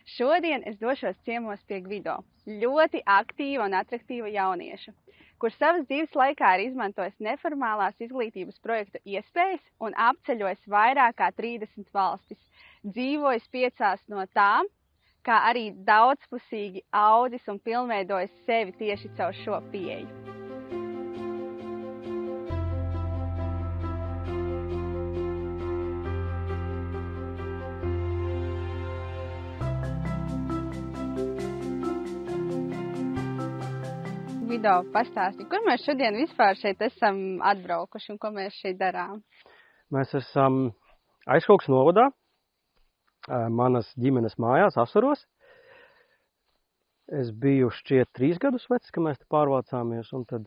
Šodien es došos ciemos pie Gvido, ļoti aktīva un atraktīva jaunieša, kurš savas dzīves laikā ir izmantojis neformālās izglītības projektu iespējas un apceļojis vairāk kā 30 valstis, dzīvojis 5 no tām, kā arī daudzpusīgi audzis un pilnveidojis sevi tieši caur šo pieeju. Gvido, pastāsti, kur mēs šodien vispār šeit esam atbraukuši un ko mēs šeit darām? Mēs esam Aizkraukas novadā, manas ģimenes mājās, Asaros. Es biju šķiet 3 gadus vecs, kad mēs te pārvācāmies, un tad,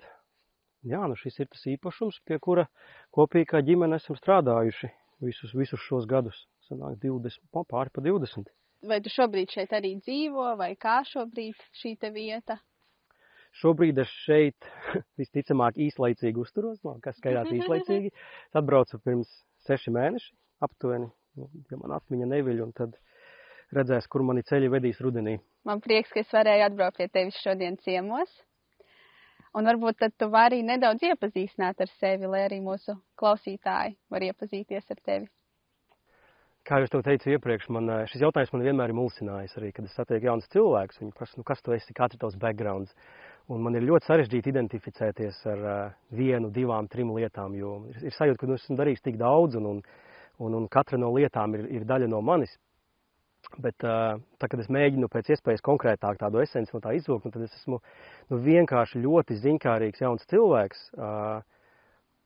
šis ir tas īpašums, pie kura kopīgi kā ģimene esam strādājuši visus šos gadus. Sanāk 20, pāri pa 20. Vai tu šobrīd šeit arī dzīvo, vai kā šobrīd šī te vieta? Šobrīd es šeit visticamāk īslaicīgi uzturos, kas skaidrs īslaicīgi. Es atbraucu pirms 6 mēneši aptuveni, ja man atmiņa neviļ, un tad redzēs, kur mani ceļi vedīs rudenī. Man prieks, ka es varēju atbraukt pie tevis šodien ciemos. Un varbūt tad tu vari nedaudz iepazīstināt ar sevi, lai arī mūsu klausītāji var iepazīties ar tevi. Kā jūs to teicu iepriekš, šis jautājums man vienmēr ir mulsinājis arī, kad es satieku jaunas cilvēkus. Viņi prasa, kas tu esi, kāds ir tavs backgrounds. Un man ir ļoti sarežģīti identificēties ar 1, 2, 3 lietām, jo ir sajūta, ka esmu darījis tik daudz, un katra no lietām ir daļa no manis. Bet tā, kad es mēģinu pēc iespējas konkrētāk tādu esenci no tā izvilkt, tad es esmu vienkārši ļoti ziņkārīgs jauns cilvēks,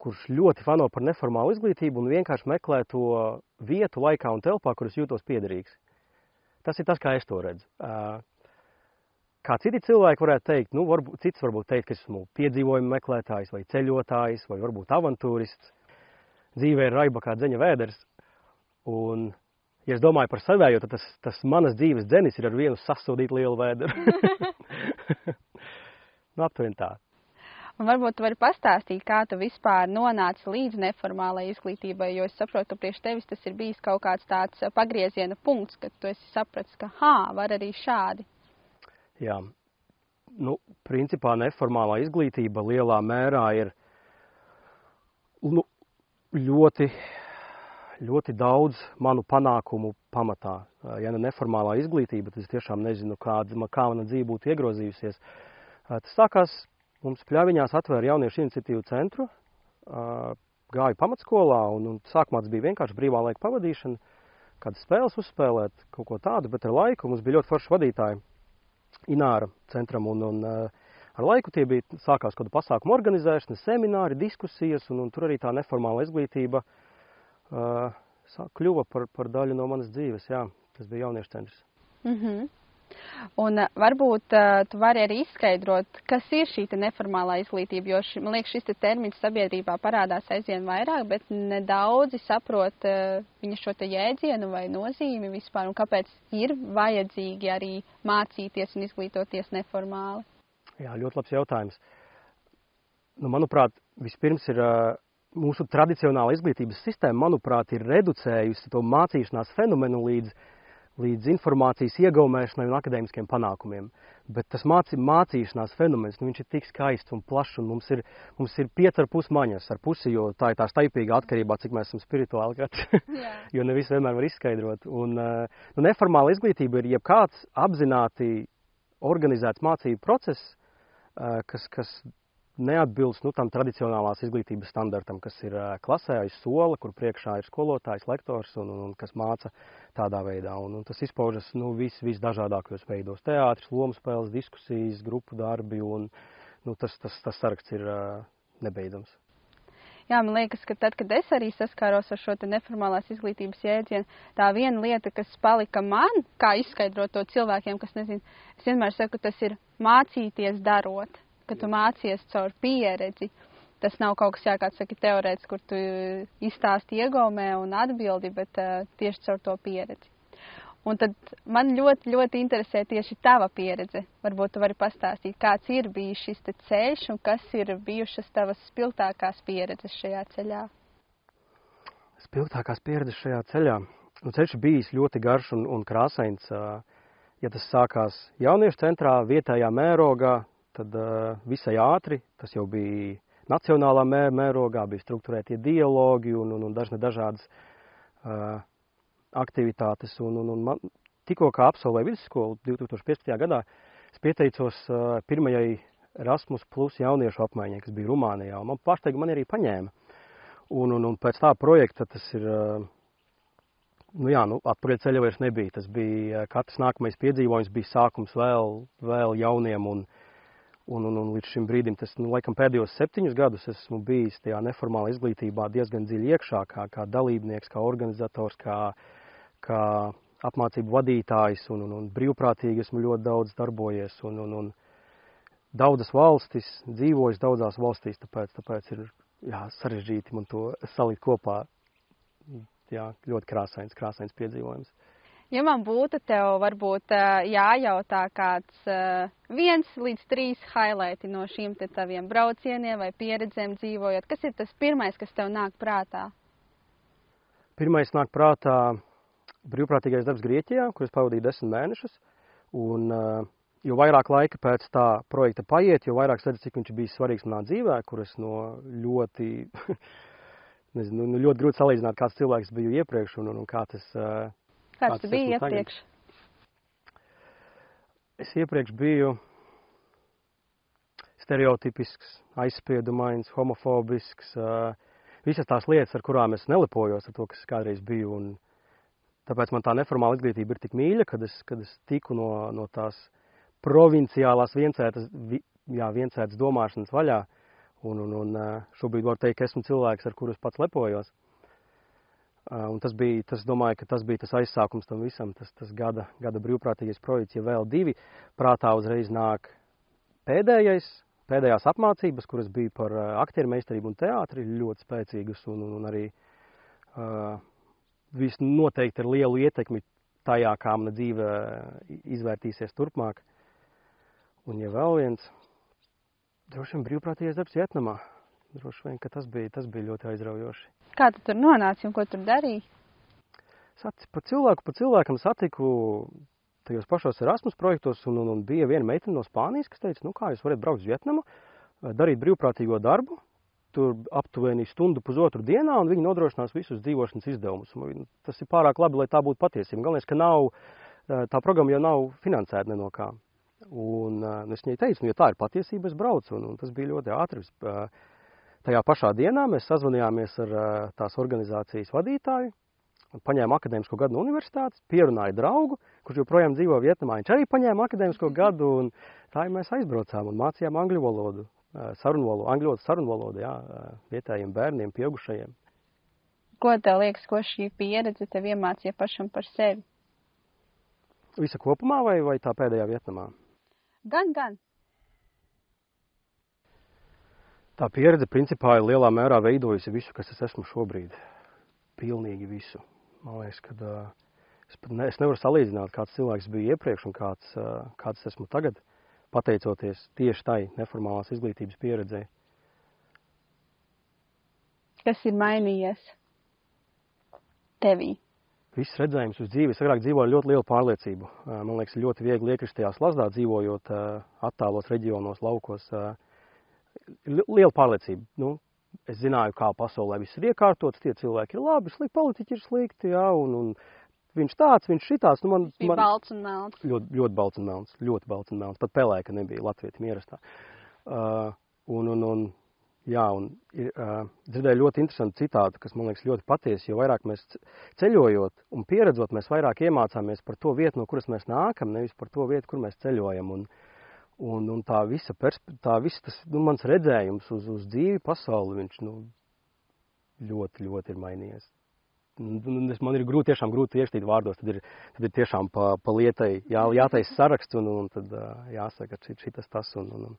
kurš ļoti fano par neformālu izglītību un vienkārši meklē to vietu, laikā un telpā, kur es jūtos piederīgs. Tas ir tas, kā es to redzu. Kā citi cilvēki varētu teikt, cits varbūt teikt, ka esmu piedzīvojumu meklētājs vai ceļotājs vai varbūt avantūrists. Dzīvē ir raiba kā dzeņa vēders. Un, ja es domāju par savējo, tad tas manas dzīves dzenis ir ar vienu sasodīt lielu vēderu. Aptuveni tā. Un varbūt tu vari pastāstīt, kā tu vispār nonāci līdz neformālajai izglītībai, jo es saprotu, ka priekš tevis tas ir bijis kaut kāds tāds pagrieziena punkts, kad tu esi sapratis, ka var arī šādi. Jā, principā neformālā izglītība lielā mērā ir ļoti, ļoti daudz manu panākumu pamatā. Ja neformālā izglītība, tad es tiešām nezinu, kā mana dzīve būtu iegrozījusies. Tas sākās, mums Pļaviņās atvēra jauniešu iniciatīvu centru, gāju pamatskolā, un sākumā tas bija vienkārši brīvā laika pavadīšana, kādas spēles uzspēlēt, kaut ko tādu, bet ar laiku mums bija ļoti forši vadītāji. Ināra centram, un ar laiku tie bija sākās kādu pasākumu organizēšana, semināri, diskusijas, un tur arī tā neformāla izglītība kļuva par daļu no manas dzīves. Jā, tas bija jauniešu centrs. Un varbūt tu vari arī izskaidrot, kas ir šī neformālā izglītība, jo man liekas, šis termins sabiedrībā parādās aizvien vairāk, bet nedaudzi saprot viņa šo jēdzienu vai nozīmi vispār, un kāpēc ir vajadzīgi arī mācīties un izglītoties neformāli. Jā, ļoti labs jautājums. Manuprāt, vispirms ir mūsu tradicionāla izglītības sistēma, manuprāt, ir reducējusi to mācīšanās fenomenu līdz informācijas iegaumēšanai un akadēmiskiem panākumiem. Bet tas mācīšanās fenomens, viņš ir tik skaists un plašs, un mums ir 5,5 maņas ar pusi, jo tā ir tā staipīga atkarībā, cik mēs esam spirituāli katrs, jo ne visu vienmēr var izskaidrot. Un neformāla izglītība ir jebkāds apzināti organizēts mācību process, kas neatbilst tam tradicionālās izglītības standartam, kas ir klasē aiz sola, kur priekšā ir skolotājs, lektors un kas māca tādā veidā. Un tas izpaužas visdažādākajos veidos. Teātris, lomu spēles, diskusijas, grupu darbi, un tas saraksts ir nebeidzams. Jā, man liekas, ka tad, kad es arī saskāros ar šo neformālās izglītības jēdzienu, tā viena lieta, kas palika man, kā izskaidrot to cilvēkiem, kas nezinu, es vienmēr saku, ka tas ir mācīties darot. Ka tu mācies caur pieredzi. Tas nav kaut kas, kāds saka, teorēts, kur tu izstāsti iegaumē un atbildi, bet tieši caur to pieredzi. Un tad man ļoti, ļoti interesē tieši tava pieredze. Varbūt tu vari pastāstīt, kāds ir bijis šis ceļš un kas ir bijušas tavas spilgtākās pieredzes šajā ceļā. Spilgtākās pieredzes šajā ceļā? Ceļš bijis ļoti garš un krāsains. ja tas sākās jauniešu centrā, vietējā mērogā, tad visai ātri, tas jau bija nacionālā mērogā, bija strukturētie dialogi un dažādas aktivitātes. Man tikko kā absolvēju vidusskolu 2015. gadā, es pieteicos pirmajai Erasmus plus jauniešu apmaiņai, kas bija Rumānijā. Man pārsteigumi man arī paņēma. Un pēc tā projekta tas ir, atpakaļ ceļa vairs nebija. Tas bija katrs nākamais piedzīvojums, bija sākums vēl jauniem. Un līdz šim brīdim, tas laikam pēdējos 7 gadus esmu bijis tajā neformālā izglītībā diezgan dziļi iekšā, kā dalībnieks, kā organizators, kā apmācību vadītājs un brīvprātīgi esmu ļoti daudz darbojies. Un daudzas valstis, dzīvojis daudzās valstīs, tāpēc ir sarežģīti man to salikt kopā. Jā, ļoti krāsains piedzīvojums. Ja man būtu tev varbūt jājautā kāds 1 līdz 3 highlighti no šīm te taviem braucieniem vai pieredzēm dzīvojot, kas ir tas pirmais, kas tev nāk prātā? Pirmais nāk prātā brīvprātīgais darbs Grieķijā, kur es pavadīju 10 mēnešus. Un jo vairāk laika pēc tā projekta paiet, jo vairāk redzu, cik viņš bija svarīgs manā dzīvē, kur es no ļoti, ļoti grūti salīdzināt, kāds cilvēks biju iepriekš un kā tas... Kāds tu biji iepriekš? Es iepriekš biju stereotipisks, aizspiedumains, homofobisks, visas tās lietas, ar kurām es nelepojos ar to, kas kādreiz biju. Un tāpēc man tā neformāla izglītība ir tik mīļa, kad es tiku no tās provinciālās viencētas domāšanas vaļā. Un šobrīd varu teikt, ka esmu cilvēks, ar kuru es pats lepojos. Un domāju, ka tas bija tas aizsākums tam visam, tas gada brīvprātīgais projekts. Ja vēl 2, prātā uzreiz nāk pēdējās apmācības, kuras bija par aktieru meistarību un teātri, ļoti spēcīgas un arī viss noteikti ar lielu ietekmi tajā, kā mana dzīve izvērtīsies turpmāk. Un ja vēl viens, droši vien brīvprātīgais darbs Vietnamā. Droši vien, ka tas bija ļoti aizraujoši. Kā tu tur nonāci un ko tur darīji? Pa cilvēkam satiku tajos pašos Erasmus projektos un bija viena meitene no Spānijas, kas teica, kā jūs varat braukt uz Vietnamu, darīt brīvprātīgo darbu, tur aptuveni stundu pusotru dienā, un viņi nodrošinās visus dzīvošanas izdevumus. Tas ir pārāk labi, lai tā būtu patiesība. Galvenais, ka tā programma jau nav finansēta ne no kā. Un es viņai teicu, ja tā ir patiesība, es braucu, un tas bija ļoti ātri. Tajā pašā dienā mēs sazvanījāmies ar tās organizācijas vadītāju, paņēma akadēmisko gadu no universitātes, pierunāja draugu, kurš joprojām dzīvo Vietnamā. Viņš arī paņēma akadēmisko gadu, un tā mēs aizbraucām un mācījām angļu valodu, sarunu valodu, vietējiem bērniem, pieaugušajiem. Ko tev liekas, ko šī pieredze tev iemācīja pašam par sevi? Visa kopumā vai tā pēdējā Vietnamā? Gan. Tā pieredze principā ir lielā mērā veidojusi visu, kas es esmu šobrīd. Pilnīgi visu. Man liekas, ka es nevaru salīdzināt, kāds cilvēks bija iepriekš un kāds esmu tagad, pateicoties tieši tai neformālās izglītības pieredzē. Kas ir mainījies tevī? Viss redzējums uz dzīvi. Es agrāk dzīvoju ļoti lielu pārliecību. Man liekas, ļoti viegli iekrist tajā slazdā, dzīvojot attālos reģionos, laukos. Liela pārliecība. Es zināju, kā pasaulē viss ir iekārtots, tie cilvēki ir labi, politiķi ir slikti, un viņš tāds, viņš šitās. Tas bija balts un melns. Ļoti balts un melns. Pat pelēka nebija latvietim ierastā. Dzirdēju ļoti interesantu citātu, kas man liekas ļoti patiesi, jo vairāk mēs ceļojot un pieredzot, mēs vairāk iemācāmies par to vietu, no kuras mēs nākam, nevis par to vietu, kur mēs ceļojam. Un tā visa tas mans redzējums uz dzīvi pasauli, viņš ļoti, ļoti ir mainījies. Man ir tiešām grūti iekstīt vārdos, tad ir tiešām pa lietai jātaisa saraksts un tad jāsaka šitas tas un.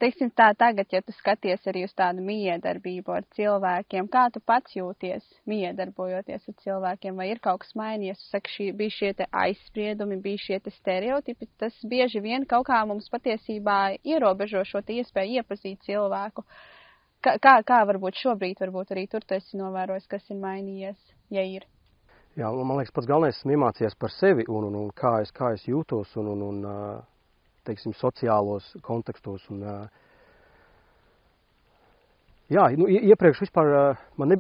Teiksim tā, tagad, ja tu skaties arī uz tādu miedarbību ar cilvēkiem, kā tu pats jūties miedarbojoties ar cilvēkiem, vai ir kaut kas mainījies? Tu saki, bija šie te aizspriedumi, bija šie te stereotipi, tas bieži vien kaut kā mums patiesībā ierobežo šo te iespēju iepazīt cilvēku. Kā varbūt šobrīd, varbūt arī tur tu esi novērojis, kas ir mainījies, ja ir? Jā, man liekas, pats galvenais esmu iemācījies par sevi un kā es jūtos un teiksim, sociālos kontekstos. Jā, iepriekš vispār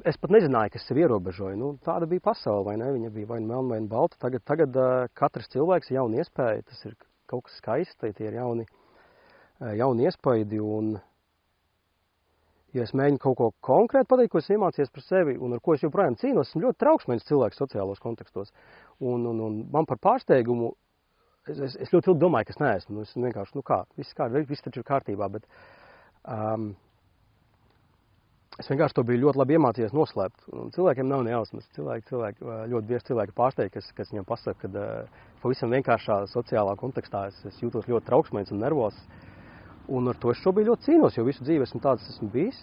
es pat nezināju, ka es sevi ierobežoju. Tāda bija pasaule, vai ne? Viņa bija vai nu melna, vai nu balta. Tagad katrs cilvēks ir jauna iespēja, tas ir kaut kas skaists, tie ir jauni iespaidi. Un, ja es mēģinu kaut ko konkrēti pateikt, ko es iemācījies par sevi un ar ko es joprojām cīnos, esmu ļoti trauksmīgs cilvēks sociālos kontekstos. Un man par pārsteigumu, es ļoti ilgi domāju, ka es neesmu. Es vienkārši, viss taču ir kārtībā, bet es vienkārši to biju ļoti labi iemācījies noslēpt. Un cilvēkiem nav nejausmas. Ļoti bieži cilvēki pārsteig, kas viņam pasaka, ka pavisam vienkāršā sociālā kontekstā es jūtos ļoti trauksmīgs un nervos. Un ar to es šobrīd ļoti cīnos, jo visu dzīvi esmu bijis.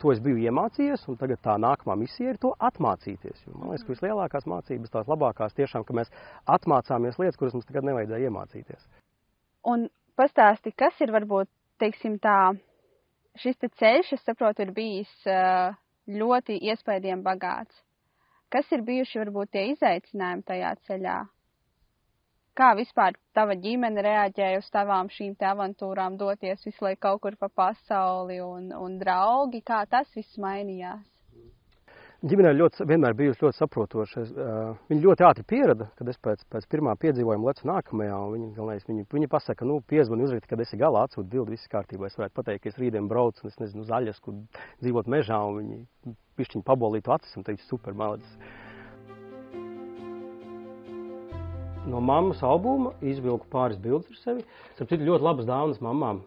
To es biju iemācījies, un tagad tā nākamā misija ir to atmācīties. Jo man liekas, ka vislielākās mācības, tās labākās tiešām, ka mēs atmācāmies lietas, kuras mums tagad nevajadzēja iemācīties. Un pastāsti, kas ir varbūt, teiksim tā, šis te ceļš, es saprotu, ir bijis ļoti iespaidiem bagāts. Kas ir bijuši varbūt tie izaicinājumi tajā ceļā? Kā vispār tava ģimene reaģēja uz tavām šīm te avantūrām doties visu laiku kaut kur pa pasauli un draugi? Kā tas viss mainījās? Ģimenē vienmēr bijusi ļoti saprotoša. Viņi ļoti ātri pierada, kad es pēc pirmā piedzīvojuma lecu nākamajā. Viņi pasaka, piezvani uzrakti, kad esi galā, atsūti bildi, viss kārtībā. Es varētu pateikt, ka es rītdien braucu, un es nezinu, uz Aļasku dzīvot mežā, un viņi pišķiņi pabolītu acis un teicu, super, malacis. No mammas albuma izvilku pāris bildes ar sevi. Starp citu, ļoti labas dāvanas mammām,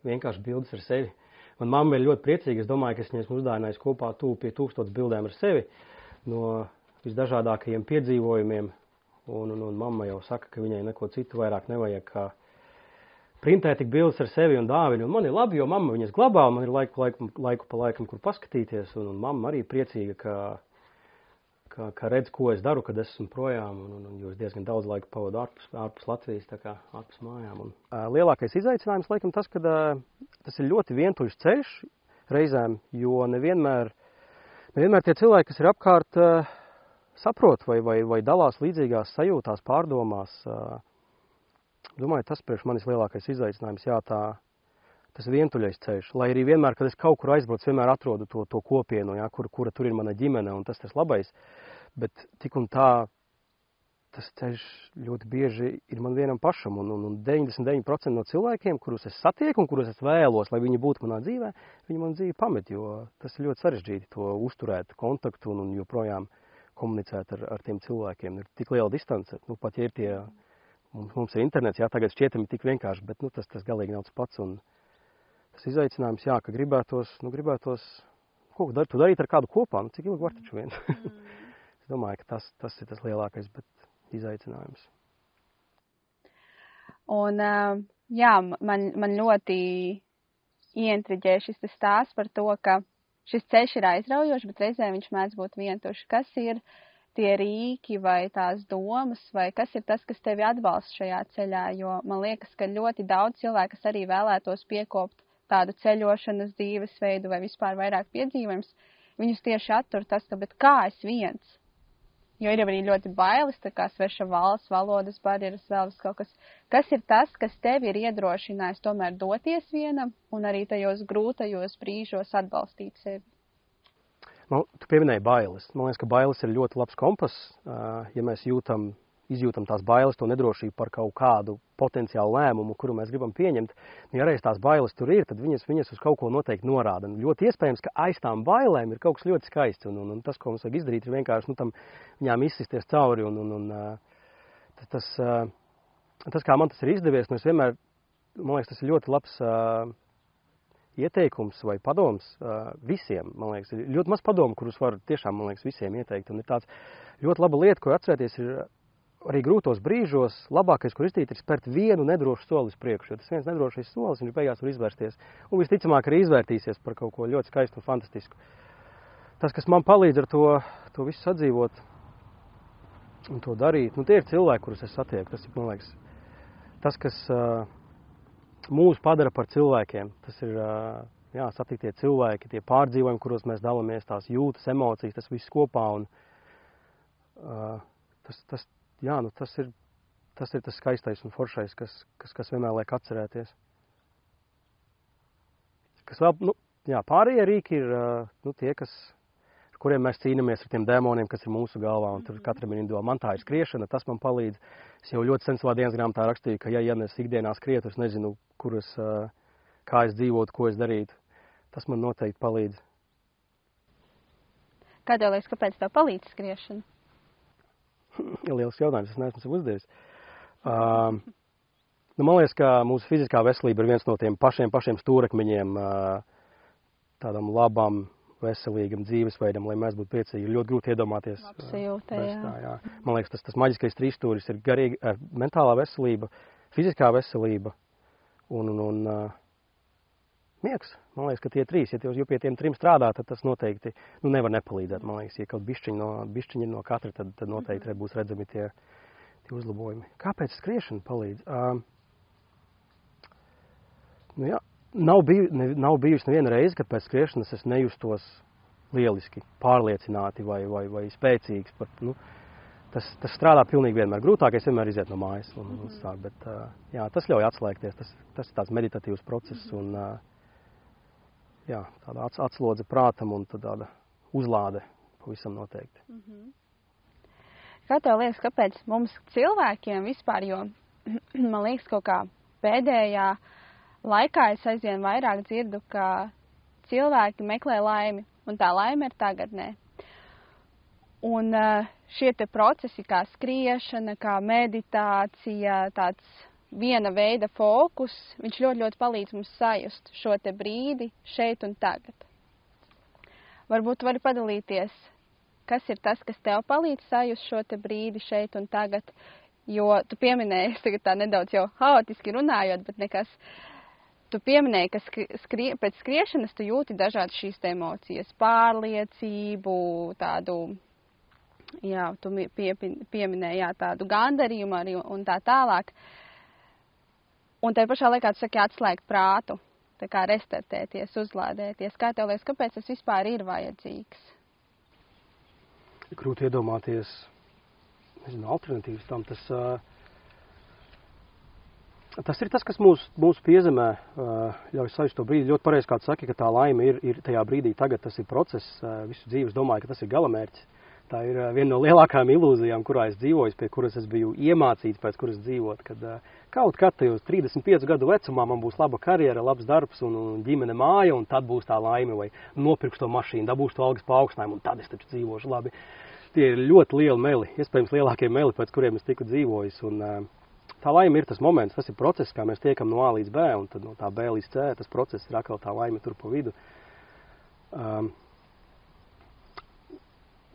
vienkārši bildes ar sevi. Man mamma ir ļoti priecīga, es domāju, ka es viņai esmu uzdāvinājis kopā tuvu pie 1000 bildēm ar sevi no visdažādākajiem piedzīvojumiem. Un mamma jau saka, ka viņai neko citu vairāk nevajag, kā printēt tik bildes ar sevi un dāvinu. Un man ir labi, jo mamma viņas glabā, un man ir laiku pa laikam, kur paskatīties. Un mamma arī priecīga, ka redz, ko es daru, kad esmu projām, un jo es diezgan daudz laika pavadu ārpus Latvijas, tā kā ārpus mājām. Lielākais izaicinājums, laikam, tas, ka tas ir ļoti vientuļš ceļš reizēm, jo nevienmēr tie cilvēki, kas ir apkārt, saprot vai dalās līdzīgās sajūtās, pārdomās. Domāju, tas priekš manis lielākais izaicinājums, tas vientuļais ceļš. Lai arī vienmēr, kad es kaut kur aizbraucu, vienmēr atrodu to kopienu, kura tur ir mana ģimene, un tas labais. Bet tik un tā, tas ceļš ļoti bieži ir man vienam pašam, un 99% no cilvēkiem, kurus es satieku un kurus es vēlos, lai viņi būtu manā dzīvē, viņi man dzīvi pamet, jo tas ir ļoti sarežģīti to uzturēt kontaktu un joprojām komunicēt ar tiem cilvēkiem. Ir tik liela distance, pat ja ir mums ir internets, tagad šķietami tik vienkārši, bet tas galīgi nav tas pats. Un tas izaicinājums, ka gribētos ko darīt ar kādu kopā, cik ilgi var taču vien. Es domāju, ka tas ir tas lielākais, bet izaicinājums. Un, man ļoti ieintriģē šis stāsts par to, ka šis ceļš ir aizraujošs, bet reizē viņš mēdz būt vientušs. Kas ir tie rīki vai tās domas, vai kas ir tas, kas tevi atbalsta šajā ceļā? Jo man liekas, ka ļoti daudz cilvēku, kas arī vēlētos piekopt tādu ceļošanas dzīvesveidu vai vispār vairāk piedzīvojums, viņus tieši attur tas, ka, bet kā es viens? Jo ir arī ļoti bailes, tā kā sveša valsts, valodas barjeras, vēl kaut kas. Kas ir tas, kas tevi ir iedrošinājis tomēr doties vienam un arī tajos grūtajos brīžos atbalstīt sevi? Tu pieminēji bailes. Man liekas, ka bailes ir ļoti labs kompass, ja mēs izjūtam tās bailes, to nedrošību par kaut kādu potenciālu lēmumu, kuru mēs gribam pieņemt. Ja reiz tās bailes tur ir, tad viņas uz kaut ko noteikti norāda. Ļoti iespējams, ka aiz tām bailēm ir kaut kas ļoti skaists, un tas, ko mums vajag izdarīt, ir vienkārši viņām izsisties cauri. Tas, kā man tas ir izdevies, es vienmēr, man liekas, tas ir ļoti labs ieteikums vai padoms visiem. Man liekas, ir ļoti maz padomu, kurus var tiešām, man liekas, visiem ieteikt. Un ir tāds ļoti laba lieta, ko atcerēties, ir arī grūtos brīžos labākais, kur izdarīt, ir spērt vienu nedrošu soli uz priekšu, jo tas viens nedrošais solis, viņš beigās var izvērsties, un visticamāk arī izvērtīsies par kaut ko ļoti skaistu un fantastisku. Tas, kas man palīdz ar to visu sadzīvot un to darīt, tie ir cilvēki, kurus es satieku. Tas ir, man liekas, tas, kas mūs padara par cilvēkiem. Tas ir, satiktie cilvēki, tie pārdzīvojumi, kuros mēs dalāmies, tās jūtas, emocijas, tas viss kopā, un Tas ir tas skaistais un foršais, kas vienmēr liek atcerēties. Kas vēl, pārējie rīki ir tie, ar kuriem mēs cīnamies ar tiem dēmoniem, kas ir mūsu galvā, un tur katram ir individuāli. Man tā ir skriešana, tas man palīdz. Es jau ļoti sen savā dienas grāmatā rakstīju, ka ja es ikdienā skrietu, es nezinu, kā es dzīvotu, ko es darītu. Tas man noteikti palīdz. Kā tev liekas, kāpēc tev palīdz skriešana? Liels jautājums, es neesmu sev uzdevis. Man liekas, ka mūsu fiziskā veselība ir viens no tiem pašiem stūrakmeņiem tādam labam, veselīgam dzīvesveidam, lai mēs būtu priecīgi. Ir ļoti grūti iedomāties. Absolūti, jā. Man liekas, tas maģiskais trīsstūris ir mentālā veselība, fiziskā veselība un miegs. Man liekas, ka tie trīs, ja pie tiem trim strādā, tad tas noteikti nevar nepalīdzēt. Man liekas, ja kaut bišķiņi no katra, tad noteikti būs redzami tie uzlabojumi. Kāpēc skriešana palīdz? Nav bijusi neviena reize, kad pēc skriešanas es nejustos lieliski, pārliecināti vai spēcīgs. Tas strādā pilnīgi vienmēr. Grūtākais vienmēr iziet no mājas. Bet tas ļauj atslēgties. Tas ir tāds meditatīvs process un tāda atslodze prātam un tāda uzlāde pavisam noteikti. Kā tev liekas, kāpēc mums cilvēkiem vispār, jo man liekas kaut kā pēdējā laikā es aizvien vairāk dzirdu, ka cilvēki meklē laimi, un tā laime ir tagadnē. Un šie te procesi kā skriešana, kā meditācija, tāds viena veida fokus, viņš ļoti palīdz mums sajust šo te brīdi šeit un tagad. Varbūt vari padalīties, kas ir tas, kas tev palīdz sajust šo te brīdi šeit un tagad, jo tu pieminēji, es tagad tā nedaudz jau haotiski runājot, bet nekas. Tu pieminēji, ka pēc skriešanas tu jūti dažādas šīs te emocijas, pārliecību, tādu, tu pieminēji, tādu gandarījumu arī un tā tālāk. Un tai pašā laikā tu saki atslēgt prātu, tā kā restartēties, uzlādēties. Kā tev liekas, kāpēc tas vispār ir vajadzīgs? Grūti iedomāties, alternatīvas tam. Tas ir tas, kas mūsu piezemē ļauj sajust to brīdi. Ļoti pareizi, kā tu saki, ka tā laime ir tajā brīdī. Tagad tas ir process, visu dzīves domāju, ka tas ir galamērķis. Tā ir viena no lielākajām ilūzijām, kurā es dzīvoju, pie kuras es biju iemācīts, pēc kuras dzīvot. Kad kaut kad tajos 35 gadu vecumā man būs laba karjera, labs darbs un ģimene māja, un tad būs tā laime, vai nopirkšu to mašīnu, dabūšu to algas paaugstinājumu, un tad es taču dzīvošu labi. Tie ir ļoti lieli meli, iespējams lielākie meli, pēc kuriem es tiku dzīvojis. Tā laime ir tas moments, tas ir process, kā mēs tiekam no A līdz B, un tad no tā B līdz C, tas process ir atkal tā laime tur pa vidu.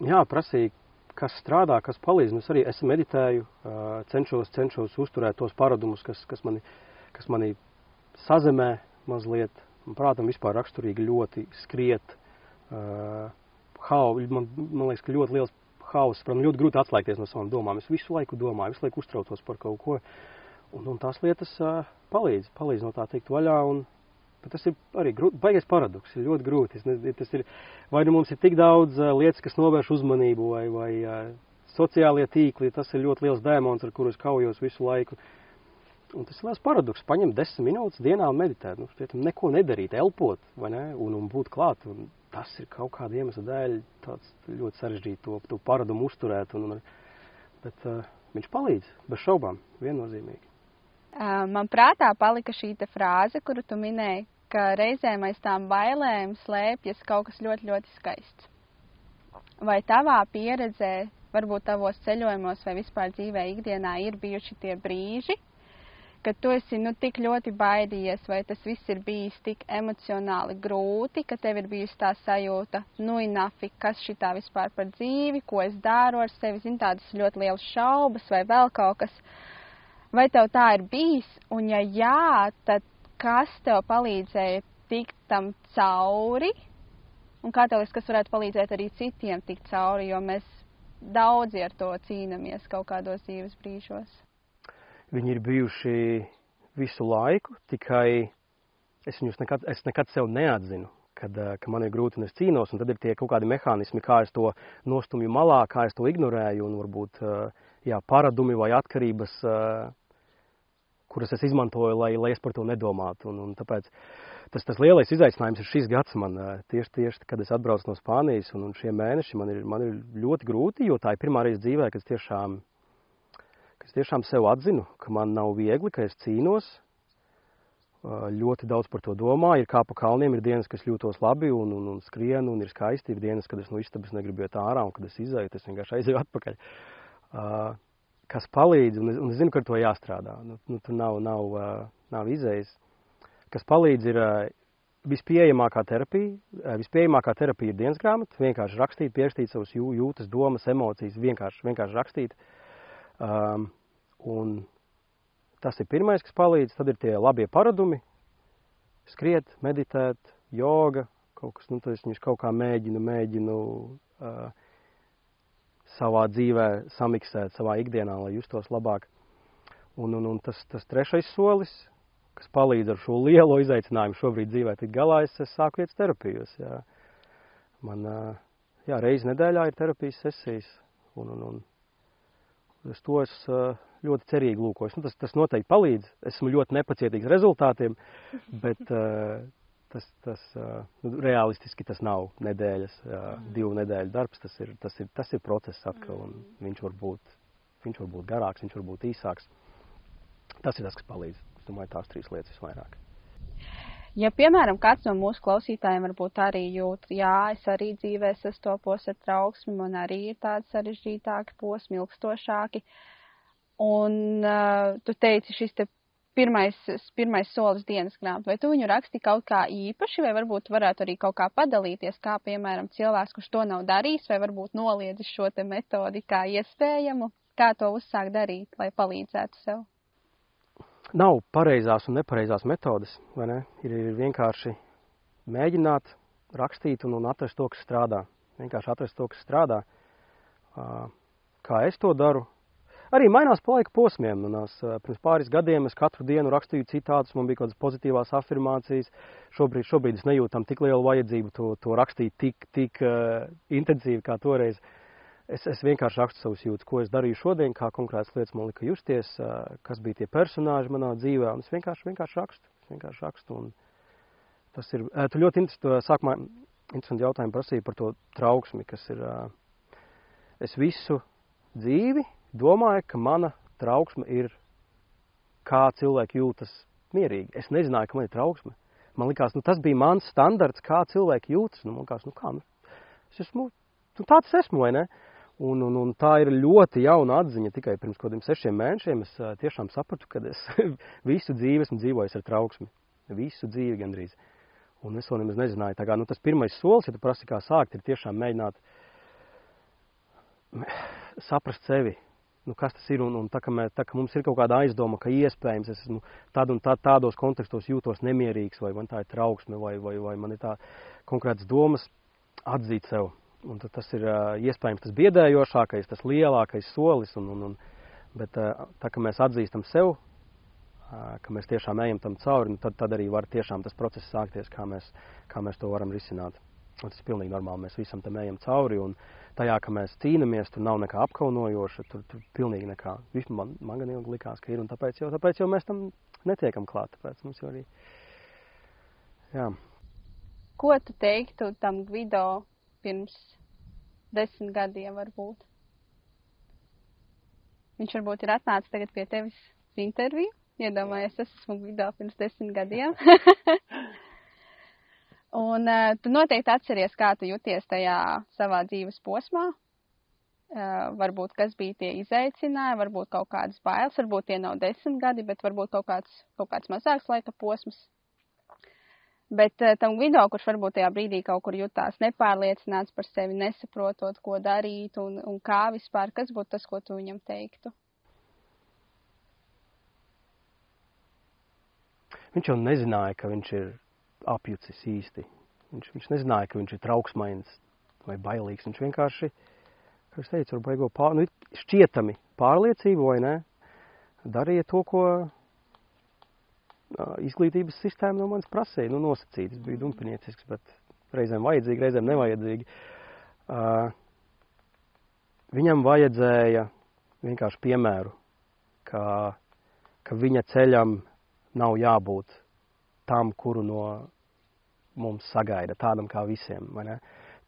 Prasīja, kas strādā, kas palīdz. Es arī meditēju, cenšos uzturēt tos paradumus, kas mani sazemē mazliet. Man prātam vispār raksturīgi ļoti skriet. Man liekas, ka ļoti liels hauss, man ļoti grūti atslēgties no savām domām. Es visu laiku domāju, visu laiku uztraucos par kaut ko. Un tās lietas palīdz no tā tikt vaļā. Bet tas ir arī baigais paradoks, ir ļoti grūti. Vai mums ir tik daudz lietas, kas novērš uzmanību, vai sociālie tīkli, tas ir ļoti liels dēmons, ar kuru es kaujos visu laiku. Un tas ir liels paradoks, paņemt 10 minūtes dienā un meditēt, neko nedarīt, elpot, vai ne, un būt klāt. Un tas ir kaut kāda iemesla dēļ tāds ļoti sarežģīti to paradumu uzturēt, bet viņš palīdz, bez šaubām, viennozīmīgi. Man prātā palika šī te frāze, kuru tu minēji, ka reizēm aiz tām bailēm slēpjas kaut kas ļoti, ļoti skaists. Vai tavā pieredzē, varbūt tavos ceļojumos vai vispār dzīvē ikdienā ir bijuši tie brīži, kad tu esi tik ļoti baidījies, vai tas viss ir bijis tik emocionāli grūti, ka tev ir bijusi tā sajūta, nafi, kas šitā vispār par dzīvi, ko es daru ar sevi, tādas ļoti lielas šaubas vai vēl kaut kas. Vai tev tā ir bijis? Un ja jā, tad kas tev palīdzēja tikt tam cauri? Un kā tev liekas, kas varētu palīdzēt arī citiem tikt cauri, jo mēs daudzi ar to cīnamies kaut kādos dzīves brīžos? Viņi ir bijuši visu laiku, tikai es nekad sev neatzinu ka man ir grūti un es cīnos, un tad ir tie kaut kādi mehānismi, kā es to nostumju malā, kā es to ignorēju, un varbūt paradumi vai atkarības, kuras es izmantoju, lai es par to nedomātu. Un tāpēc tas lielais izaicinājums ir šis gads man, tieši, kad es atbraucu no Spānijas, un šie mēneši man ir ļoti grūti, jo tā ir pirmā reize dzīvē, ka es tiešām sev atzinu, ka man nav viegli, ka es cīnos, ļoti daudz par to domāju, ir kā pa kalniem, ir dienas, kad es jūtos labi un skrienu, un ir skaisti, ir dienas, kad es no istabas negribu iet ārā, un kad es izēju, es vienkārši aizēju atpakaļ. Kas palīdz, un es zinu, ka ar to jāstrādā, tur nav izējas. Kas palīdz ir vispieejamākā terapija ir dienas grāmata, vienkārši rakstīt, pierakstīt savus jūtas, domas, emocijas, vienkārši rakstīt. Un tas ir pirmais, kas palīdz, tad ir tie labie paradumi, skriet, meditēt, joga, kaut kas, tad es kaut kā mēģinu savā dzīvē samiksēt, savā ikdienā, lai justos labāk. Un tas trešais solis, kas palīdz ar šo lielo izaicinājumu šobrīd dzīvē tikt galā, es sāku iet terapijos. Man reizi nedēļā ir terapijas sesijas, un es to ļoti cerīgi lūkoju. Tas noteikti palīdz. Esmu ļoti nepacietīgs rezultātiem, bet realistiski tas nav nedēļas, 2 nedēļu darbs. Tas ir process atkal, un viņš var būt garāks, viņš var būt īsāks. Tas ir tas, kas palīdz. Es domāju, tās 3 lietas visvairāk. Ja, piemēram, kāds no mūsu klausītājiem varbūt arī jūt, es arī dzīvē sastopos ar trauksmi, man arī ir tādi sarežģītāki posmi, ilgstošāki. Un tu teici, šis te pirmais solis dienas grāmata. Vai tu viņu raksti kaut kā īpaši, vai varbūt varētu arī kaut kā padalīties, kā, piemēram, cilvēks, kurš to nav darījis, vai varbūt noliedzis šo te metodi kā iespējamu, kā to uzsākt darīt, lai palīdzētu sev? Nav pareizās un nepareizās metodes, vai ne? Ir vienkārši mēģināt rakstīt un atrast to, kas strādā. Vienkārši atrast to, kas strādā. Kā es to daru? Arī mainās pa laika posmiem. Pirms pāris gadiem es katru dienu rakstīju citātus, man bija kādas pozitīvās afirmācijas. Šobrīd es nejūtu tam tik lielu vajadzību to rakstīt tik intensīvi kā toreiz. Es vienkārši rakstu savus jūtas, ko es darīju šodien, kā konkrētas lietas man lika justies, kas bija tie personāži manā dzīvē, un es vienkārši rakstu. Un tas ir, tu ļoti interesanti jautājumu prasīja par to trauksmi, kas ir, es visu dzīvi domāju, ka mana trauksme ir, kā cilvēki jūtas mierīgi. Es nezināju, ka man ir trauksme. Man likās, tas bija mans standarts, kā cilvēki jūtas. Man likās, es esmu, tāds esmu, vai ne? Un tā ir ļoti jauna atziņa. Tikai pirms kādiem 6 mēnešiem es tiešām sapratu, ka es visu dzīvi esmu dzīvojis ar trauksmi. Visu dzīvi gandrīz. Un es vēl nemaz nezināju. Tā kā, tas pirmais solis, ja tu prasi kā sākt, ir tiešām mēģināt saprast sevi. Kas tas ir? Un tā, ka mums ir kaut kāda aizdoma, ka iespējams es esmu tādos kontekstos jūtos nemierīgs, vai man tā ir trauksme, vai man ir tā konkrētas domas atzīt sev. Un tas ir iespējams tas biedējošākais, tas lielākais solis, bet tā, ka mēs atzīstam sev, ka mēs tiešām ejam tam cauri, tad arī var tiešām tas process sākties, kā mēs to varam risināt. Un tas ir pilnīgi normāli, mēs visam tam ejam cauri, un tajā, ka mēs cīnamies, tur nav nekā apkaunojoša, tur pilnīgi nekā. Man gan ilgi likās, ka ir, un tāpēc jau mēs tam netiekam klāt, tāpēc mums jau arī, jā. Ko tu teiktu tam Gvido pirms 10 gadiem varbūt? Viņš varbūt ir atnācis tagad pie tevis interviju. Iedomājies, es esmu Gvido pirms 10 gadiem. Un tu noteikti atceries, kā tu jūties tajā savā dzīves posmā. Varbūt, kas bija tie izaicinājumi, varbūt kaut kādas bailes, varbūt tie nav 10 gadi, bet varbūt kaut kāds mazāks laika posms. Bet tam Gvido, kurš varbūt tajā brīdī kaut kur jutās nepārliecināts par sevi, nesaprotot, ko darīt un kā vispār, kas būtu tas, ko tu viņam teiktu? Viņš jau nezināja, ka viņš ir apjucis īsti. Viņš nezināja, ka viņš ir trauksmains vai bailīgs. Viņš vienkārši, kā es teicu, var baigo šķietami pārliecību, vai ne? Darīja to, ko izglītības sistēma no manis prasīja. Nosacītas, bija dumpiniecisks, bet reizēm vajadzīgi, reizēm nevajadzīgi. Viņam vajadzēja vienkārši piemēru, ka viņa ceļam nav jābūt tam, kuru no mums sagaida, tādam kā visiem, vai ne?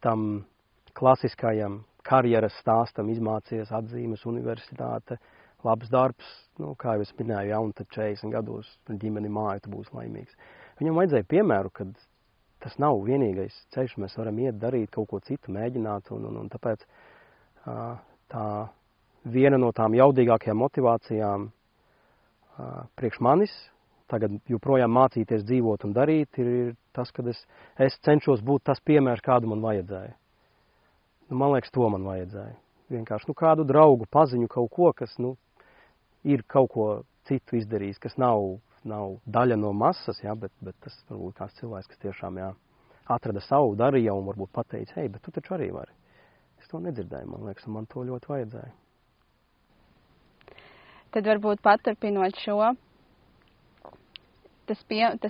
Tam klasiskajam karjeras stāstam izmācies atzīmes, universitāte, labs darbs, kā jau es minēju, ja, un tad 40 gados ģimeni māju, tu būsi laimīgs. Viņam vajadzēja piemēru, ka tas nav vienīgais ceļš, mēs varam iet darīt kaut ko citu, mēģināt, un tāpēc tā viena no tām jaudīgākajām motivācijām priekš manis, tagad joprojām mācīties dzīvot un darīt, ir tas, ka es cenšos būt tas piemērs, kādu man vajadzēja. Man liekas, to man vajadzēja. Vienkārši kādu draugu, paziņu kaut ko, kas ir kaut ko citu izdarījis, kas nav daļa no masas, ja, bet tas varbūt kāds cilvēks, kas tiešām atrada savu darījumu un varbūt pateica, hei, bet tu taču arī vari. Es to nedzirdēju, man liekas, un man to ļoti vajadzēja. Tad varbūt paturpinot šo, tas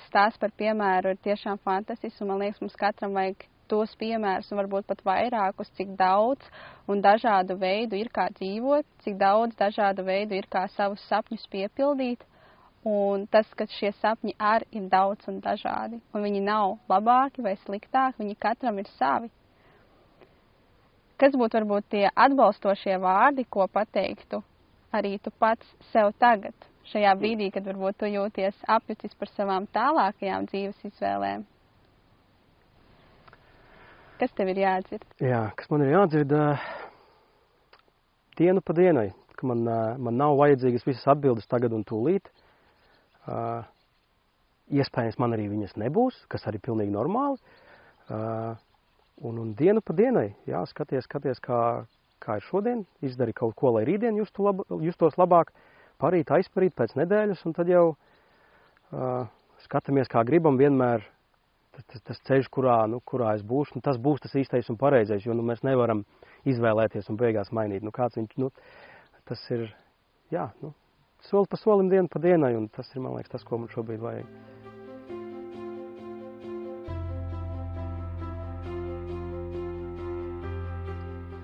stāsts par piemēru ir tiešām fantastisks, un man liekas, mums katram vajag tos piemērus, un varbūt pat vairākus, cik daudz un dažādu veidu ir kā dzīvot, cik daudz dažādu veidu ir kā savus sapņus piepildīt, un tas, ka šie sapņi arī ir daudz un dažādi, un viņi nav labāki vai sliktāki, viņi katram ir savi. Kas būtu varbūt tie atbalstošie vārdi, ko pateiktu arī tu pats sev tagad, šajā brīdī, kad varbūt tu jūties apjucis par savām tālākajām dzīves izvēlēm? Kas tev ir jādzird? Jā, kas man ir jādzird dienu pa dienai, ka man nav vajadzīgas visas atbildes tagad un tūlīt. Iespējams, man arī viņas nebūs, kas arī pilnīgi normāli. Un dienu pa dienai, jā, skaties, kā ir šodien, izdari kaut ko, lai rītdien justos labāk, parīt, aizparīt pēc nedēļas, un tad jau skatāmies, kā gribam vienmēr. Tas ceļš, kurā es būšu, tas būs tas īstais un pareizais, jo mēs nevaram izvēlēties un beigās mainīt. Kāds viņš, tas ir, jā, soli pa solim, dienu pa dienai, un tas ir, man liekas, tas, ko man šobrīd vajag.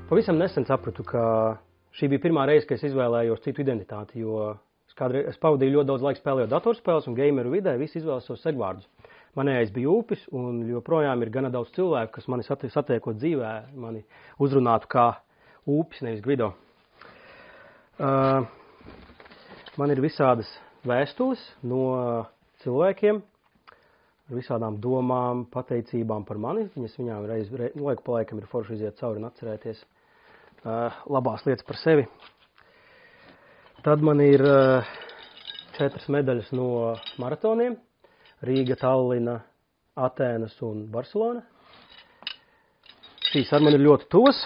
Pavisam nesen sapratu, ka šī bija pirmā reize, kad es izvēlējos citu identitāti, jo es pavadīju ļoti daudz laika spēlējot datorspēles un gameru vidē, visi izvēlas savus segvārdus. Manējais bija Upis, un joprojām ir gana daudz cilvēku, kas mani satiekot dzīvē, mani uzrunātu kā Upis, nevis Gvido. Man ir visādas vēstules no cilvēkiem, ar visādām domām, pateicībām par mani. Viņas viņām laiku pa laikam ir forši iziet cauri un atcerēties labās lietas par sevi. Tad man ir 4 medaļas no maratoniem. Rīga, Tallina, Atēnas un Barcelona. Šīs ar mani ir ļoti tuvas,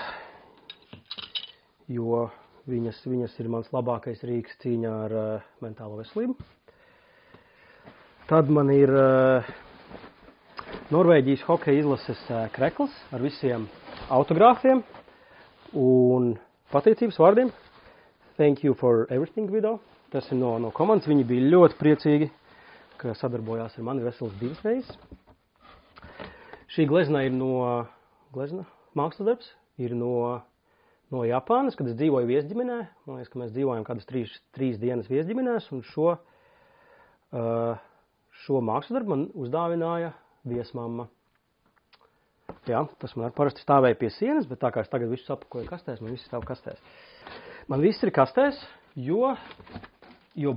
jo viņas ir mans labākais rīks cīņā ar mentālo veselību. Tad man ir Norvēģijas hokeja izlases krekls ar visiem autogrāfiem un pateicības vārdiem. Thank you for everything, Gvido. Tas ir no komandas. Viņi bija ļoti priecīgi, ka sadarbojās ar mani veselas 2 reizes. Šī glezna ir mākslas darbs, ir no Japānas, kad es dzīvoju viesģimenē. Man liekas, ka mēs dzīvojam kādas 3 dienas viesģimenēs, un šo mākslas darbu man uzdāvināja viesmamma. Jā, tas man arī parasti stāvēja pie sienas, bet tā kā es tagad visu sapakoju kastēs, man viss stāv kastēs. Man viss ir kastēs, jo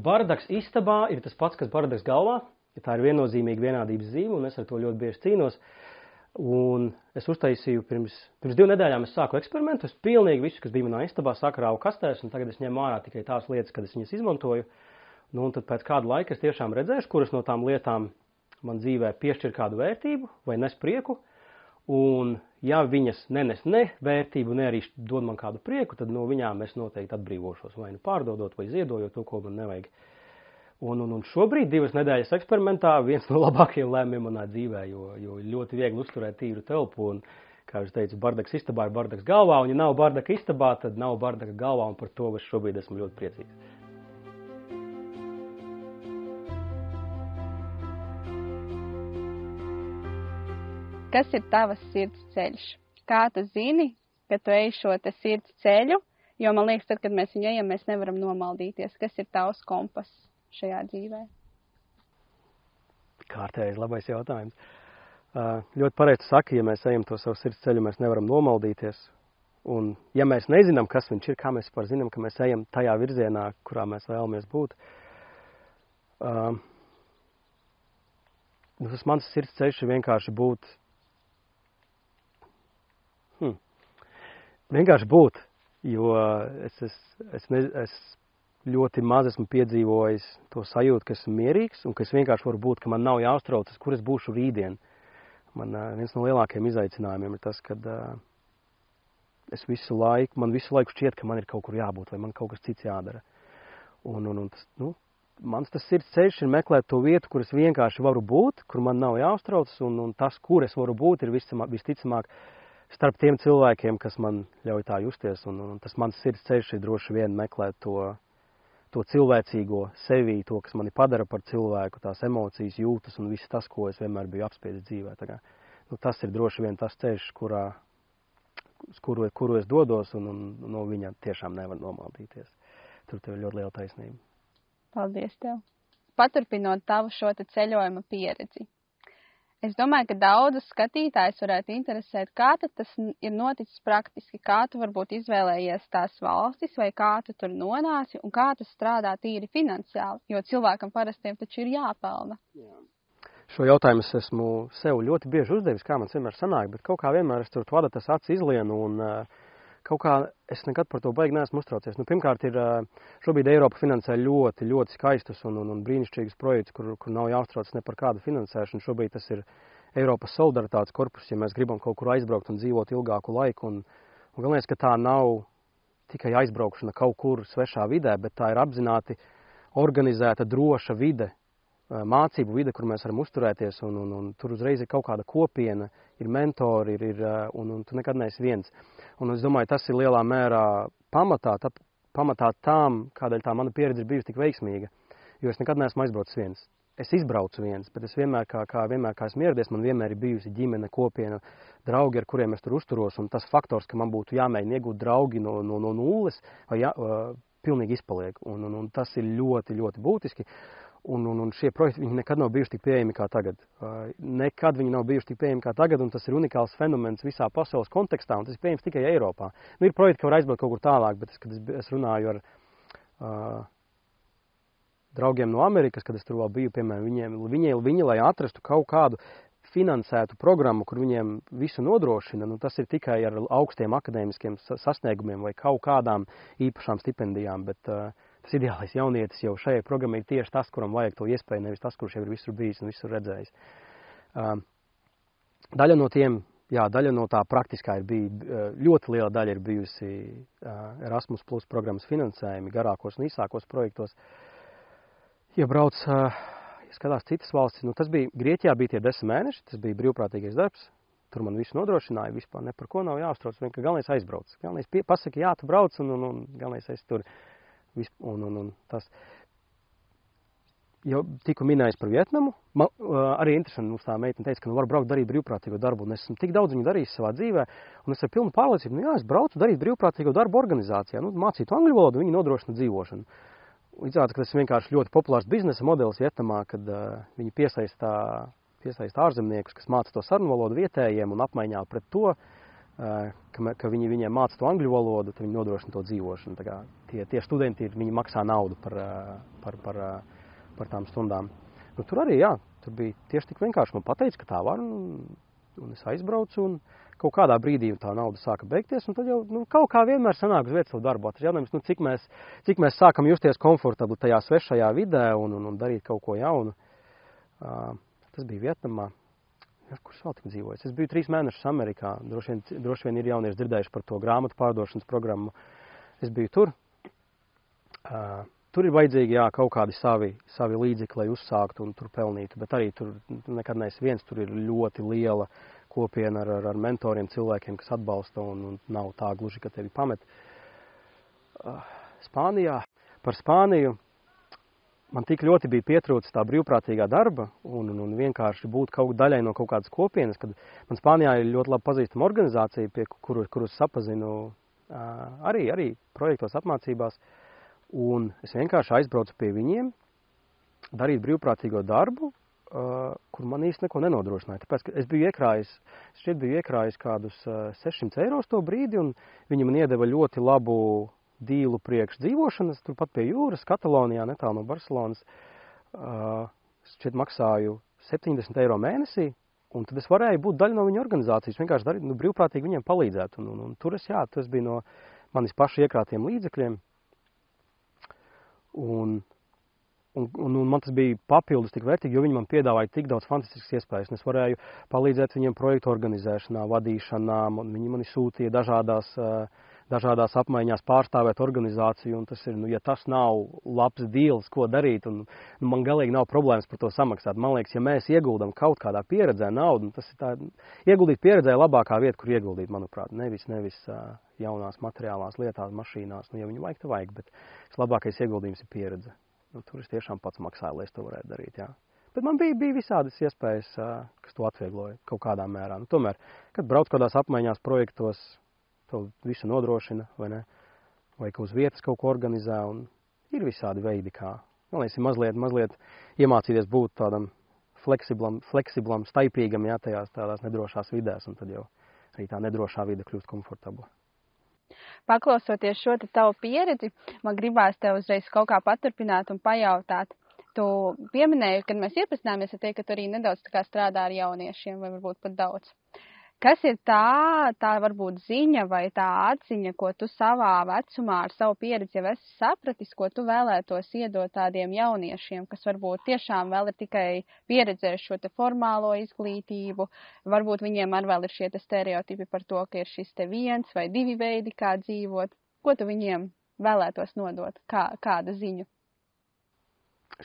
bardaks istabā ir tas pats, kas bardaks galvā. Ja tā ir viennozīmīga vienādības zīme, un es ar to ļoti bieži cīnos. Un es uztaisīju pirms 2 nedēļām, es sāku eksperimentu. Es pilnīgi visu, kas bija manā istabā, sakrāvu kastēs, un tagad es ņemu ārā tikai tās lietas, kad es viņas izmantoju. Un tad pēc kāda laika es tiešām redzēšu, kuras no tām lietām man dzīvē piešķir kādu vērtību vai nes prieku. Un ja viņas nenes ne vērtību, ne arī dod man kādu prieku, tad no viņām es noteikti atbrīvošos, vai nu pārdodot, vai ziedojot to, ko man nevajag. Un šobrīd 2 nedēļas eksperimentā viens no labākajiem lēmumiem manā dzīvē, jo ļoti viegli uzturēt tīru telpu. Un, kā es teicu, bardaks istabā ir bardaks galvā, un ja nav bardaka istabā, tad nav bardaka galvā, un par to es šobrīd esmu ļoti priecīgs. Kas ir tavas sirds ceļš? Kā tu zini, ka tu ej šo te sirds ceļu? Jo man liekas, tad, kad mēs viņu ejam, mēs nevaram nomaldīties. Kas ir tavs kompas šajā dzīvē? Kārtējais labais jautājums. Ļoti pareizi tu saki, ja mēs ejam to savu sirds ceļu, mēs nevaram nomaldīties. Un ja mēs nezinām, kas viņš ir, kā mēs par zinām, ka mēs ejam tajā virzienā, kurā mēs vēlamies būt. Tas mans sirds ceļš ir vienkārši būt. Vienkārši būt, jo es ļoti maz esmu piedzīvojis to sajūtu, ka esmu mierīgs un ka es vienkārši varu būt, ka man nav jāuztraucas, kur es būšu rītdien. Man viens no lielākajiem izaicinājumiem ir tas, kad man visu laiku šķiet, ka man ir kaut kur jābūt vai man kaut kas cits jādara. Un tas, mans tas sirds ceļš ir meklēt to vietu, kur es vienkārši varu būt, kur man nav jāuztraucas, un tas, kur es varu būt, ir visticamāk starp tiem cilvēkiem, kas man ļauj tā justies. Un tas mans sirds ceļš ir droši vien meklēt to cilvēcīgo sevī, to, kas mani padara par cilvēku, tās emocijas, jūtas un viss tas, ko es vienmēr biju apspiedis dzīvē. Tā kā, tas ir droši vien tas ceļš, kuru es dodos, un no viņa tiešām nevar nomaldīties. Tur tev ir ļoti liela taisnība. Paldies tev. Paturpinot tavu šo te ceļojuma pieredzi. Es domāju, ka daudzus skatītājus varētu interesēt, kā tad tas ir noticis praktiski, kā tu varbūt izvēlējies tās valstis, vai kā tu tur nonāci, un kā tas strādā tīri finansiāli, jo cilvēkam parastiem taču ir jāpelna. Jā. Šo jautājumu es esmu sev ļoti bieži uzdevis, kā man vienmēr sanāk, bet kaut kā vienmēr es tur vada tas acis izlienu, un kaut kā es nekad par to baigi neesmu uztraucies. Pirmkārt, šobrīd Eiropa finansē ļoti, ļoti skaistus un brīnišķīgus projektus, kur nav jāuztrauc ne par kādu finansēšanu. Šobrīd tas ir Eiropas solidaritātes korpus, ja mēs gribam kaut kur aizbraukt un dzīvot ilgāku laiku. Un galvenais, ka tā nav tikai aizbraukšana kaut kur svešā vidē, bet tā ir apzināti organizēta, droša vide, mācību vide, kur mēs varam uzturēties, un tur uzreiz ir kaut kāda kopiena, ir mentori, un tu nekad neesi viens. Un es domāju, tas ir lielā mērā pamatā tām, kādēļ tā mana pieredze ir bijusi tik veiksmīga, jo es nekad neesmu aizbraucis viens. Es izbraucu viens, bet es vienmēr, kā esmu ieradies, man vienmēr ir bijusi ģimene, kopiena, draugi, ar kuriem es tur uzturos, un tas faktors, ka man būtu jāmēģina iegūt draugi no nulles, pilnīgi izpaliek, un tas ir ļoti, ļoti būtiski. Un šie projekti, viņi nekad nav bijuši tik pieejami kā tagad. Nekad viņi nav bijuši tik pieejami kā tagad, un tas ir unikāls fenomens visā pasaules kontekstā, un tas ir pieejams tikai Eiropā. Ir projekti, ka var aizbraukt kaut kur tālāk, bet kad es runāju ar draugiem no Amerikas, kad es tur vēl biju, piemēram, viņi, lai atrastu kaut kādu finansētu programmu, kur viņiem visu nodrošina, tas ir tikai ar augstiem akadēmiskiem sasniegumiem vai kaut kādām īpašām stipendijām, bet tas ideālais jaunietis jau šajai programmai ir tieši tas, kuram vajag to iespēju, nevis tas, kurš jau ir visur bijis un visur redzējis. Daļa no tā praktiskā ļoti liela daļa ir bijusi Erasmus Plus programmas finansējumi garākos un īsākos projektos. Ja brauc, skatās citas valstis, Grieķijā bija tie 10 mēneši, tas bija brīvprātīgais darbs, tur man visu nodrošināja, vispār ne par ko nav jāuztrauc, vienkārši galvenais aizbrauc. Galvenais pasaka, jā, tu brauc, un galvenais esi tur. Un tas jau tiku minējis par Vietnamu. Arī interesanti, mums tā meitene teica, ka var braukt darīt brīvprātīgo darbu, un es esmu tik daudz viņu darījis savā dzīvē, un es ar pilnu pārliecību, es braucu darīt brīvprātīgo darbu organizācijā, mācītu angļu valodu, viņi nodrošina dzīvošanu. Izrādās, ka tas ir vienkārši ļoti populārs biznesa modelis Vietnamā, kad viņi piesaista ārzemniekus, kas māca to sarunu valodu vietējiem un apmaiņā pret to, ka viņiem māca to angļu valodu, tad viņi nodrošina to dzīvošanu. Tā kā tie studenti, viņi maksā naudu par tām stundām. Tur arī, tur bija tieši tik vienkārši. Man pateica, ka tā var, un es aizbraucu, un kaut kādā brīdī tā nauda sāka beigties, un tad jau kaut kā vienmēr sanāk uz vietas savu darbu. Tas jautājums, cik mēs sākam justies komfortabli tajā svešajā vidē un darīt kaut ko jaunu. Tas bija Vietnamā. Kurš vēl tik dzīvojas? Es biju 3 mēnešus Amerikā. Droši vien ir jaunieši dzirdējuši par to grāmatu pārdošanas programmu. Es biju tur. Tur ir vajadzīgi, kaut kādi savi līdzekļi, lai uzsāktu un tur pelnītu. Bet arī tur nekad neesi viens. Tur ir ļoti liela kopiena ar mentoriem, cilvēkiem, kas atbalsta un nav tā gluži, ka tevi pamet. Spānijā. Par Spāniju. man tik ļoti bija pietrūcis tā brīvprātīgā darba un vienkārši būt daļai no kaut kādas kopienas, kad man Spānijā ir ļoti labi pazīstama organizācija, pie kurus sapazinu arī projektos apmācībās, un es vienkārši aizbraucu pie viņiem, darīt brīvprātīgo darbu, kur man īsti neko nenodrošināja. Tāpēc, ka es biju iekrājis kādus 600 eiro to brīdi, un viņi man iedeva ļoti labu dīlu priekš dzīvošanas, turpat pie jūras, Katalonijā, netālu no Barcelonas. Šķiet maksāju 70 eiro mēnesī, un tad es varēju būt daļa no viņa organizācijas, vienkārši brīvprātīgi viņiem palīdzēt. Un tur tas bija no manis paši iekrātiem līdzekļiem. Un man tas bija papildus tik vērtīgi, jo viņi man piedāvāja tik daudz fantastiskas iespējas. Es varēju palīdzēt viņiem projektu organizēšanā, vadīšanā, un viņi mani sūtīja dažādās apmaiņās pārstāvēt organizāciju, un tas ir, ja tas nav labs dīls, ko darīt, un man galīgi nav problēmas par to samaksāt. Man liekas, ja mēs ieguldam kaut kādā pieredzē naudu, tas ir tā, ieguldīt pieredzē labākā vieta, kur ieguldīt, manuprāt, nevis jaunās materiālās lietās, mašīnās, ja viņu vajag, tad vajag, bet labākais ieguldījums ir pieredze. Tur es tiešām pats maksāju, lai es to varētu darīt, jā. Bet man bija visādas iespējas, kas to atviegloja kaut kādā mērā. Tomēr, kad brauc kādās apmaiņās projektos, to visu nodrošina, vai ne? Vai ka uz vietas kaut ko organizē, un ir visādi veidi, kā. Man liekas, ir mazliet iemācīties būt tādam fleksiblam, staipīgam, jā, tādās nedrošās vidēs, un tad jau arī tā nedrošā vide kļūst komfortabla. Paklausoties šo tavu pieredzi, man gribās tev uzreiz kaut kā paturpināt un pajautāt. Tu pieminēji, kad mēs iepazināmies, ka tu arī nedaudz tā kā strādā ar jauniešiem, vai varbūt pat daudz. Kas ir tā varbūt ziņa vai tā atziņa, ko tu savā vecumā ar savu pieredzi jau esi sapratis, ko tu vēlētos iedot tādiem jauniešiem, kas varbūt tiešām vēl ir tikai pieredzējuši šo te formālo izglītību, varbūt viņiem arī vēl ir šie te stereotipi par to, ka ir šis te 1 vai 2 veidi, kā dzīvot. Ko tu viņiem vēlētos nodot? Kāda ziņa?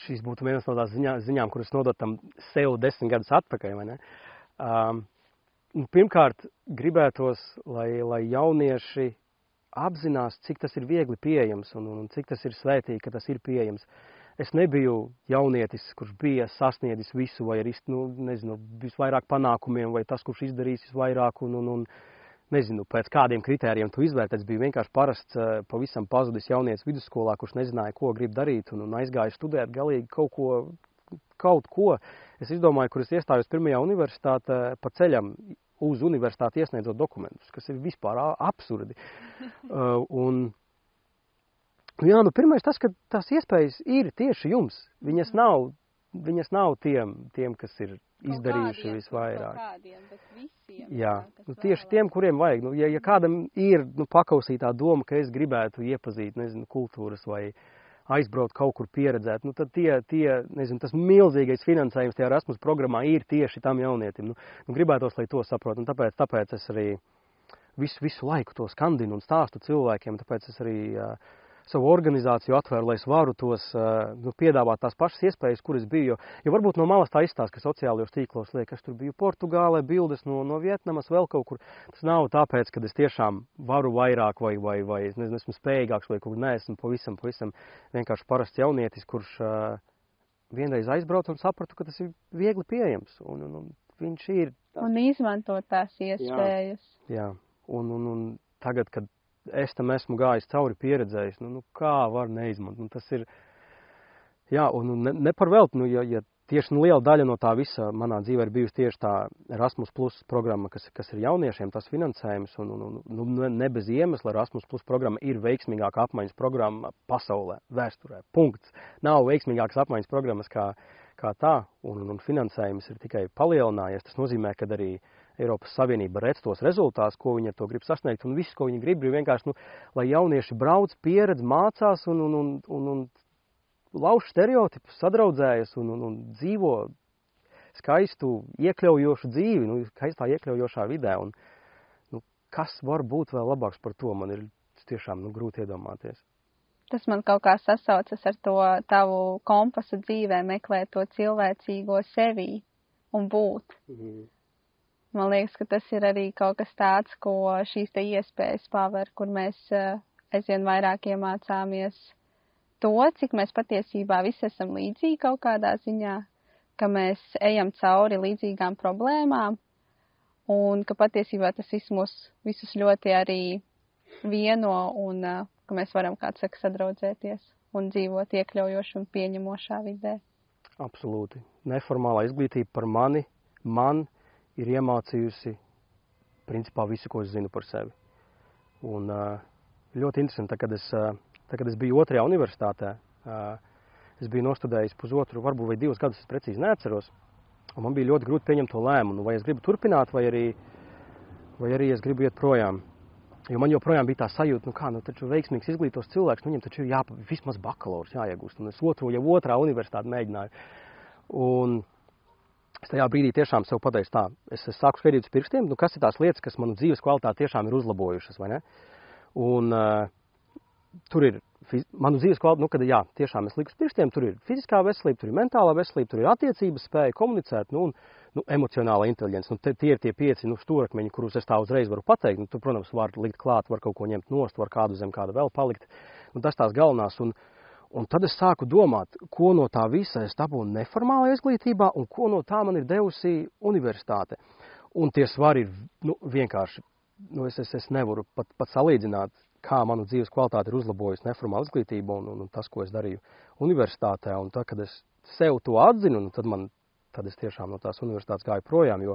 Šīs būtu vienas no tās ziņām, kuras nodot tam sev 10 gadus atpakaļ, vai ne? Pirmkārt, gribētos, lai jaunieši apzinās, cik tas ir viegli pieejams un cik tas ir svētīgi, ka tas ir pieejams. Es nebiju jaunietis, kurš bija sasniedzis visu vai ir visvairāk panākumiem vai tas, kurš izdarījis visvairāk un nezinu, pēc kādiem kritērijiem tu izvērtēts. Bija vienkārši parasts, pavisam pazudis jaunietis vidusskolā, kurš nezināja, ko grib darīt un aizgāja studēt galīgi kaut ko. Es izdomāju, kur es iestājos pirmajā universitātē pa ceļam uz universitāti iesniedzot dokumentus, kas ir vispār absurdi. Pirmais tas, ka tās iespējas ir tieši jums. Viņas nav tiem, kas ir izdarījuši visvairāk. Jā, tieši tiem, kuriem vajag. Ja kādam ir pakausītā doma, ka es gribētu iepazīt, kultūras vai aizbraukt kaut kur pieredzēt, tad tas milzīgais finansējums tajā Erasmus programmā ir tieši tam jaunietim. Gribētos, lai to saprot, un tāpēc es arī visu laiku to skandinu un stāstu cilvēkiem, tāpēc es arī savu organizāciju atvēru, lai es varu tos piedāvāt tās pašas iespējas, kuras biju. Jo varbūt no malas tā izstāsta, ka sociālajos tīklos liek, es tur biju Portugālē, bildes no Vietnamas, vēl kaut kur. Tas nav tāpēc, ka es tiešām varu vairāk vai esmu spējīgāks vai kaut kur neesmu pavisam vienkārši parasts jaunietis, kurš vienreiz aizbrauc un sapratu, ka tas ir viegli pieejams. Un viņš ir... Un izmanto tās iespējas. Jā. Un tagad, kad es tam esmu gājis cauri pieredzējis, kā var neizmantot. Tas ir, jā, un ne par velti, ja tieši liela daļa no tā visa manā dzīvē ir bijusi tieši tā Erasmus Plus programma, kas ir jauniešiem, tas finansējums, un ne bez iemesla Erasmus Plus programma ir veiksmīgāka apmaiņas programma pasaulē, vēsturē, punkts. Nav veiksmīgākas apmaiņas programmas kā tā, un finansējums ir tikai palielinājies. Tas nozīmē, ka arī Eiropas Savienība redz tos rezultātus, ko viņi ar to grib sasniegt, un viss, ko viņi grib vienkārši, lai jaunieši brauc, pieredz, mācās un lauž stereotipus, sadraudzējas un dzīvo skaistu, iekļaujošu dzīvi, skaistā iekļaujošā vidē. Un, kas var būt vēl labāks par to, man ir tiešām grūti iedomāties. Tas man kaut kā sasaucas ar to tavu kompasu dzīvē, meklēt to cilvēcīgo sevī un būt. Man liekas, ka tas ir arī kaut kas tāds, ko šīs te iespējas paver, kur mēs aizvien vairāk iemācāmies to, cik mēs patiesībā visi esam līdzīgi kaut kādā ziņā, ka mēs ejam cauri līdzīgām problēmām un ka patiesībā tas mūs visus ļoti arī vieno un ka mēs varam, kāds saka, sadraudzēties un dzīvot iekļaujoši un pieņemošā vidē. Absolūti. Neformālā izglītība par man ir iemācījusi principā visu, ko es zinu par sevi. Un ļoti interesanti, kad es biju 2. universitātē, es biju nostudējis pusotru, varbūt vai 2 gadus, es precīzi neatceros, un man bija ļoti grūti pieņemt to lēmumu, vai es gribu turpināt, vai arī es gribu iet projām. Jo man joprojām bija tā sajūta, taču veiksmīgs izglītos cilvēks, viņam taču ir vismaz bakalaurs jāiegūst, un es otrā universitāti mēģināju. Un es tajā brīdī tiešām sev pateicu tā, es sāku skaidīt uz pirkstiem, kas ir tās lietas, kas manu dzīves kvalitāti tiešām ir uzlabojušas, vai ne? Un tur ir manu dzīves kvalitāti, tiešām es liku uz pirkstiem, tur ir fiziskā veselība, tur ir mentālā veselība, tur ir attiecības spēja komunicēt, un emocionāla inteligence. Tie ir tie 5 stūrakmeņi, kurus es tā uzreiz varu pateikt. Tu, protams, var likt klāt, var kaut ko ņemt nost, var kādu zem kāda vēl palikt. Tas tās galvenās. Un tad es sāku domāt, ko no tā visa es dabūju neformālajā izglītībā un ko no tā man ir devusi universitāte. Un tie svari ir vienkārši, es nevaru pat salīdzināt, kā manu dzīves kvalitāti ir uzlabojusi neformāla izglītība un tas, ko es darīju universitātē. Un tad, kad es sev to atzinu, tad es tiešām no tās universitātes gāju projām,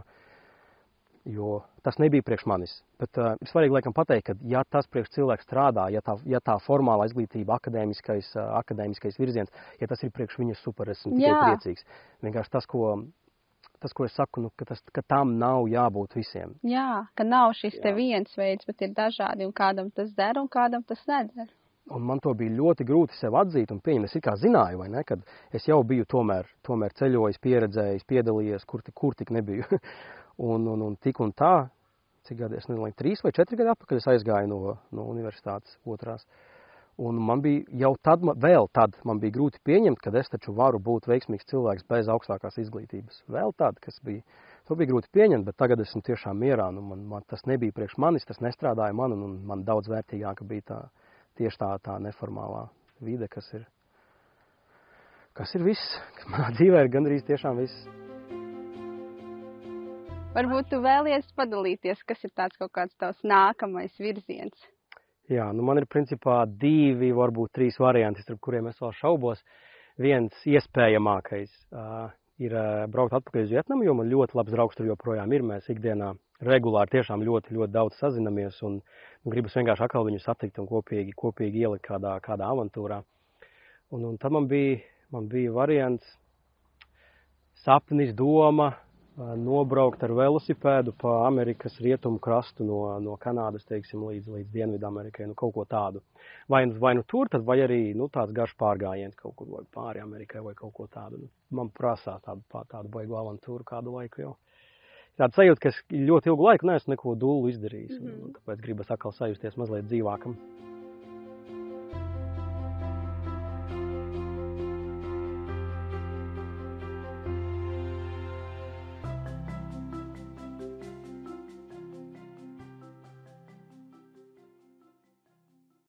jo tas nebija priekš manis. Bet ir svarīgi, laikam, pateikt, ka ja tas priekš cilvēks strādā, ja tā formālā izglītība, akadēmiskais virziens, ja tas ir priekš viņa super, esmu tikai priecīgs. Vienkārši tas, ko es saku, ka tam nav jābūt visiem. Jā, ka nav šis te viens veids, bet ir dažādi, un kādam tas der, un kādam tas neder. Un man to bija ļoti grūti sev atzīt un pieņemt. Es kā zināju, vai ne, kad es jau biju tomēr ceļojis, pieredzējis, piedalījies, kur tik nebiju. un tik un tā, cik gadi, es nezinu, 3 vai 4 gadi atpakaļ, es aizgāju no universitātes otrās. Un man bija jau tad man bija grūti pieņemt, kad es taču varu būt veiksmīgs cilvēks bez augstākās izglītības. Vēl tad, to bija grūti pieņemt, bet tagad esmu tiešām mierā. Man tas nebija priekš manis, tas nestrādāja man, un man daudz vērtīgāka bija tieši tā neformālā vide, kas ir viss, kas manā dzīvē ir gandrīz tiešām viss. Varbūt tu vēlies padalīties, kas ir tāds kaut kāds tavs nākamais virziens? Jā, man ir principā 2, varbūt 3 varianti, starp kuriem es vēl šaubos. Viens iespējamākais ir braukt atpakaļ uz Vietnamu, jo man ļoti labs draugs tur joprojām ir. Mēs ikdienā regulāri tiešām ļoti, ļoti daudz sazinamies un gribas vienkārši atkal viņu satikt un kopīgi ielikt kādā avantūrā. Un tad man bija variants, sapnis, doma, nobraukt ar velosipēdu pa Amerikas rietumu krastu no Kanādas, teiksim, līdz Dienvidamerikai, kaut ko tādu. Vai nu tur, tad vai arī tāds garš pārgājiens kaut kur vai pāri Amerikai vai kaut ko tādu. Man prasā tādu baigu avantūru kādu laiku jau. Tāda sajūta, ka es ļoti ilgu laiku neesmu neko dullu izdarījis, un tāpēc gribas atkal sajusties mazliet dzīvākam.